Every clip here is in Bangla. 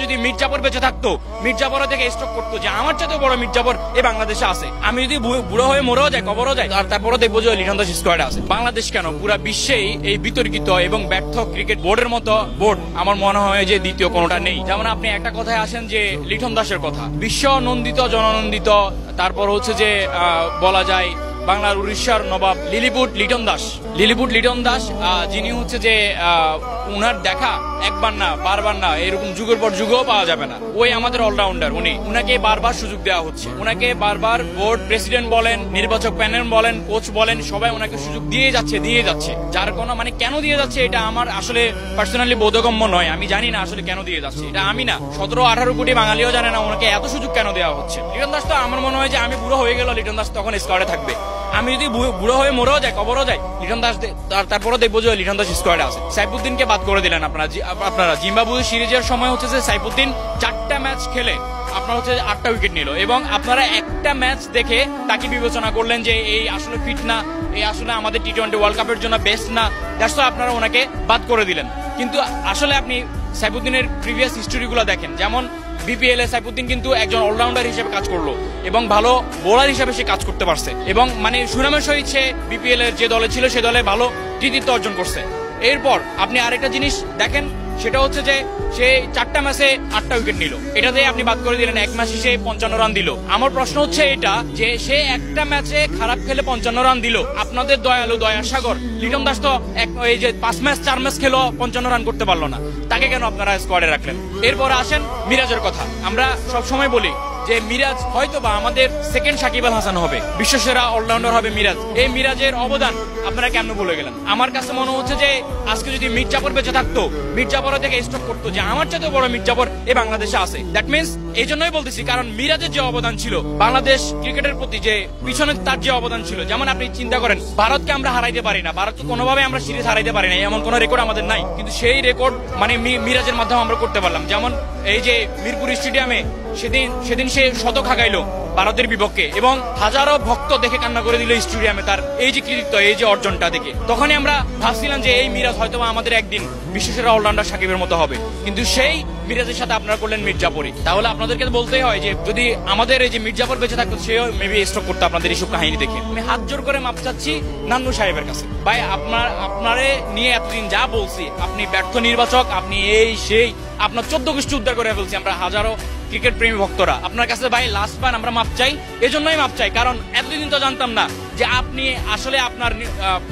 যদি মির্জাপুর বেঁচে থাকতো, মির্জাপুর থেকে স্টক করতো যে আমার চাইতে বড় মির্জাপুর এই বাংলাদেশে আছে। আমি যদি বুড়ো হয়ে মরেও যাই, কবরও যাই, আর তারপরে দেখবো যে লিটন দাস স্কোয়াডে আছে। বাংলাদেশ কেন, পুরা বিশ্বেই এই বিতর্কিত এবং ব্যর্থ ক্রিকেট বোর্ডের মতো বোর্ড আমার মনে হয় যে দ্বিতীয় কোনোটা নেই। যেমন আপনি একটা কথায় আসেন যে লিটন দাসের কথা, বিশ্ব নন্দিত, জননন্দিত, তারপর হচ্ছে যে বলা যায় বাংলার উড়িষ্যার নবাব লিলিপুট লিটন দাস, যিনি হচ্ছে যে উনার দেখা একবার না বারবার না, এরকম যুগের পর যুগও পাওয়া যাবে না। ওই আমাদের অলরাউন্ডার, উনাকে বারবার সুযোগ দেওয়া হচ্ছে, উনাকে বারবার বোর্ড প্রেসিডেন্ট বলেন, নির্বাচক প্যানেল বলেন, কোচ বলেন, সবাই ওনাকে সুযোগ দিয়ে যাচ্ছে। যার কোনো মানে কেন দিয়ে যাচ্ছে এটা আমার আসলে পার্সোনালি বোধগম্য নয়। আমি জানি না আসলে কেন দিয়ে যাচ্ছে, এটা আমি না 17-18 কোটি বাঙালিও জানে না ওনাকে এত সুযোগ কেন দেওয়া হচ্ছে। লিটন দাস তো আমার মনে হয় যে আমি বুড়ো হয়ে গেল, লিটন দাস তখন স্কোয়াডে থাকবে। আমি যদি বুড়ো হয়ে মরেও যাই, কবরও যাই, লিটন দাস তারপরে দেখবো যে লিটন দাস স্কোয়াডে আছে। সাইফুদ্দিনকে বাদ করে দিলেন আপনারা। জিম্বাবুয়ে সিরিজের সময় হচ্ছে যে সাইফুদ্দিন 4টা ম্যাচ খেলে আপনার হচ্ছে 8টা উইকেট নিল, এবং আপনারা একটা ম্যাচ দেখে তাকে বিবেচনা করলেন যে এই আসলে ফিট না, এই আসলে আমাদের টি-20 ওয়ার্ল্ড কাপের জন্য বেস্ট না, দ্যাটস আপনারা ওনাকে বাদ করে দিলেন। কিন্তু আসলে আপনি সাইফুদ্দিনের প্রিভিয়াস হিস্টোরিগুলো দেখেন, যেমন বিপিএল এ সাইফুদ্দিন কিন্তু একজন অলরাউন্ডার হিসেবে কাজ করলো এবং ভালো বোলার হিসেবে সে কাজ করতে পারছে, এবং মানে সুনামের সহিত সে বিপিএল এর যে দলে ছিল সে দলে ভালো কৃতিত্ব অর্জন করছে। এরপর আপনি আরেকটা জিনিস দেখেন, সেটা হচ্ছে যে সে 4টা ম্যাচে 8টা উইকেট নিল, এটাতে আপনি বাদ করে দিলেন। এক ম্যাচে সে 55 রান দিল। আমার প্রশ্ন হচ্ছে এটা যে সে একটা ম্যাচে খারাপ খেলে 55 রান দিল, আপনাদের দয়ালু দয়াসাগর লিটন দাস তো এই যে 5 ম্যাচ 4 ম্যাচ খেলো 55 রান করতে পারলো না, তাকে কেন আপনারা স্কোয়াডে রাখলেন? এরপরে আসেন মিরাজের কথা। আমরা সবসময় বলি যে মিরাজ হয়তো বা আমাদের সেকেন্ড সাকিব আল হাসান হবে, বিশ্বসেরা অলরাউন্ডার হবে মিরাজ। এই মিরাজের অবদান আপনারা কেন ভুলে গেলেন? আমার কাছে মনে হচ্ছে যে আজকে যদি মির্জাপুর বেঁচে থাকতো, মির্জাপুর থেকে স্টক করতো যে আমার চাইতে বড় মির্জাপুর এই বাংলাদেশে আছে। দ্যাট মিনস এই জন্যই বলতেছি, কারণ মিরাজের যে অবদান ছিল বাংলাদেশ ক্রিকেটের প্রতি, যে পিছনে তার যে অবদান ছিল, যেমন আপনি চিন্তা করেন ভারতকে আমরা হারাইতে পারি না, ভারতকে কোনোভাবে আমরা সিরিজ হারাইতে পারি না, এমন কোনো রেকর্ড আমাদের নাই, কিন্তু সেই রেকর্ড মানে মিরাজের মাধ্যমে আমরা করতে পারলাম। যেমন এই যে মিরপুর স্টেডিয়ামে সেদিন সে শতক হাঁকাইলো ভারতের বিপক্ষে, এবং হাজারো ভক্ত দেখে কান্না করে দিল স্টেডিয়ামে তার এই যে কৃতিত্ব, এই যে অর্জনটা দেখে। তখনই আমরা ভাবছিলাম যে এই মিরাজ হয়তো আমাদের একদিন বিশ্বসেরা অলরাউন্ডার সাকিবের মতো হবে, কিন্তু সেই মিরাজের সাথে আপনারা করলেন মির্জাপুরি। তাহলে আপনাদেরকে বলতেই হয় যে যদি আমাদের এই যে মির্জাপুর বেঁচে থাকতো, সেও মেবি স্টক করতো আপনাদের এইসব কাহিনী দেখে। আমি হাত জোর করে মাপ চাচ্ছি নান্নু সাহেবের কাছে, ভাই আপনারে নিয়ে এতদিন যা বলছি, আপনি ব্যর্থ নির্বাচক, আপনি এই সেই, আপনার 14 গোষ্ঠী উদ্ধার করে ফেলছি আমরা হাজারো ক্রিকেট প্রেমী ভক্তরা। আপনার কাছে ভাই লাস্ট বার আমরা মাপ চাই, এজন্যই মাপ চাই কারণ এতদিন তো জানতাম না যে আপনি আসলে আপনার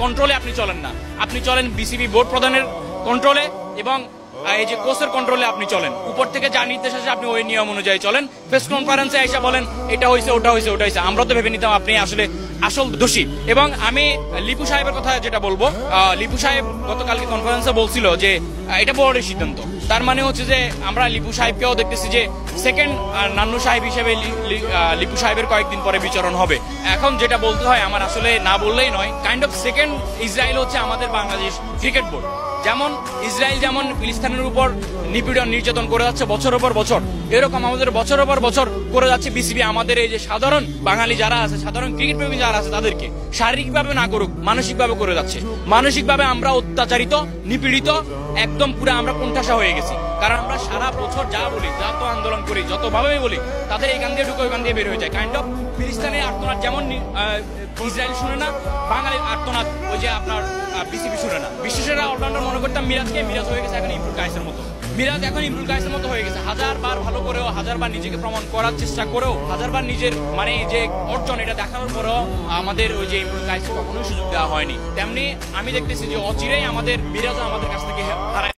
কন্ট্রোলে আপনি চলেন না, আপনি চলেন বিসিবি বোর্ড প্রধানের কন্ট্রোলে এবং এই যে কোচের কন্ট্রোলে আপনি চলেন। উপর থেকে যা নির্দেশ আসে আপনি ওই নিয়ম অনুযায়ী চলেন। প্রেস কনফারেন্সে এসে বলেন এটা হয়েছে, ওটা হয়েছে, ওটা হয়েছে, আমরা তো ভেবে নিতাম আপনি আসলে আসল দোষী। এবং আমি লিপু সাহেবের কথা যেটা বলবো, লিপু সাহেব গতকালকে কনফারেন্সে বলছিল যে এটা বোর্ডের সিদ্ধান্ত। তার মানে হচ্ছে যে আমরা লিপু সাহেবকেও দেখতেছি যে সেকেন্ড নান্নু সাহেব হিসেবে লিপু সাহেবের কয়েকদিন পরে বিচরণ হবে। এখন যেটা বলতে হয়, আমার আসলে না বললেই নয়, কাইন্ড অফ সেকেন্ড ইসরায়েল হচ্ছে আমাদের বাংলাদেশ ক্রিকেট বোর্ড। যেমন ইসরায়েল যেমন ফিলিস্তিনের উপর নিপীড়ন নির্যাতন করে যাচ্ছে বছরের পর বছর, এরকম আমাদের বছরের পর বছর করে যাচ্ছে বিসিবি আমাদের এই যে সাধারণ বাঙালি যারা আছে, সাধারণ ক্রিকেট প্রেমী যারা আছে, তাদেরকে শারীরিকভাবে না করুক মানসিকভাবে করে যাচ্ছে। মানসিকভাবে আমরা অত্যাচারিত, নিপীড়িত, একদম পুরো আমরা কোণঠাসা হয়ে গেছি। কারণ আমরা সারা বছর যা বলি, যত আন্দোলন করি, যতভাবে বলি, তাদের এই গান দিয়ে ঢুকে ওই গান দিয়ে বের হয়ে যায়। কাইন্ড অফ ফিলিস্তিনের আর্তনাদ যেমন ইসরায়েল শুনে না, বাঙালির আর্তনাদ ওই যে আপনার বিসিবি শুনে না। বিশ্বসেরা অলরাউন্ডার মনে করতাম মিরাজকে, মিরাজ হয়ে গেছে এখন ইমরুল কায়েসের মতো। মিরাজ এখন ইমরুল কায়েসের মতো হয়ে গেছে। হাজারবার ভালো করেও, হাজারবার নিজেকে প্রমাণ করার চেষ্টা করেও, হাজারবার নিজের মানে যে অর্জন এটা দেখানোর পরেও আমাদের ওই যে ইমরুল কায়েসকে কখনোই সুযোগ দেওয়া হয়নি। তেমনি আমি দেখতেছি যে অচিরেই আমাদের মিরাজও আমাদের কাছ থেকে হারায়।